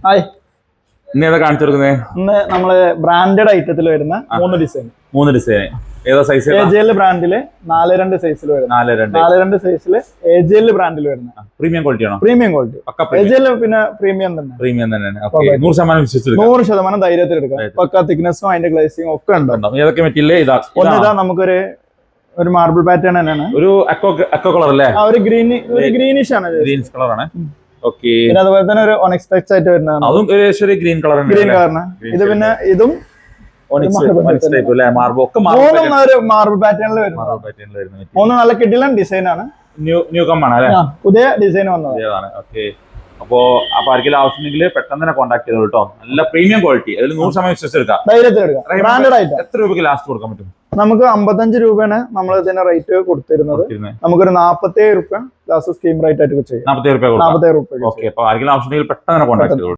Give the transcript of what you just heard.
Hi. ഇന്ന് ഏതാ കാണിച്ചു കൊടുക്കുന്നത്? ഇന്ന് നമ്മള് ബ്രാൻഡഡ് ഐറ്റത്തിൽ വരുന്ന 3 ഡിസൈൻ. 3 ഡിസൈൻ. ഏതാ സൈസ്? AJL ബ്രാൻഡില് 4-2 സൈസിൽ വരുന്ന 4-2 സൈസില് AJL ബ്രാൻഡിൽ വരുന്ന പ്രീമിയം ക്വാളിറ്റി ആണോ? Premium quality. AJL പിന്നെ പ്രീമിയം തന്നെ. പ്രീമിയം തന്നെ. 100% വിശ്വസിച്ചെടുക്കാം. 100% ധൈര്യത്തിൽ എടുക്കാം. പക്ക തിക്നെസ്സും അതിന്റെ ഗ്ലേസിംഗും ഒക്കെ ഉണ്ട്. ഏതൊക്കെ മെറ്റീരിയൽ? ഇതാ നമുക്കൊരു മാർബിൾ പാറ്റേൺ തന്നെയാണ്. ഒരു അക്വ കളർ അല്ലേ? ഒരു ഗ്രീനിഷ് ആണ്. ഗ്രീൻസ് കളർ ആണ്. ഓക്കേ. പിന്നെ അതുപോലെ തന്നെ ഒരു ഒണിക്സ് ടച്ച് ആയിട്ട് വരുന്നതാണ്. അതും ഒരു ഗ്രീൻ കളർ ആണ്. ഗ്രീൻ കളറാണ്. ഇത് പിന്നെ ഇതും ഒണിക്സ് ടൈപ്പ് അല്ലേ? മാർബിൾ ഒക്കെ മാർബിൾ പാറ്റേണിൽ വരുന്നത്. 3 നല്ല കിടിലൻ ഡിസൈൻ ആണ്. ന്യൂ കം ആണ് അല്ലേ? പുതിയ ഡിസൈൻ വന്നതാണ്. ഓക്കേ. അപ്പോ ആർക്കെങ്കിലും ആവശ്യമുണ്ടെങ്കിൽ പെട്ടെന്ന് തന്നെ കോൺടാക്ട് ചെയ്തോളൂ കേട്ടോ. നല്ല പ്രീമിയം ക്വാളിറ്റി, അതിൽ 100% വിശ്വസിച്ചെടുക്കാം. ബ്രാൻഡഡ് ആയിട്ട് എത്ര രൂപയ്ക്ക് ലാസ്റ്റ് കൊടുക്കാൻ പറ്റും? നമുക്ക് 55 രൂപയാണ് നമ്മൾ ഇതിന്റെ റേറ്റ് കൊടുത്തിരുന്നത്. നമുക്കൊരു 47 രൂപ ലാസ്റ്റ് സ്കീം റേറ്റ് ആയിട്ട് ചെയ്യും. 47 രൂപ. ഓക്കെ. അപ്പൊ ആർക്കെങ്കിലും ആവശ്യമുണ്ടെങ്കിൽ പെട്ടെന്ന് തന്നെ കോൺടാക്ട് ചെയ്തോളൂ.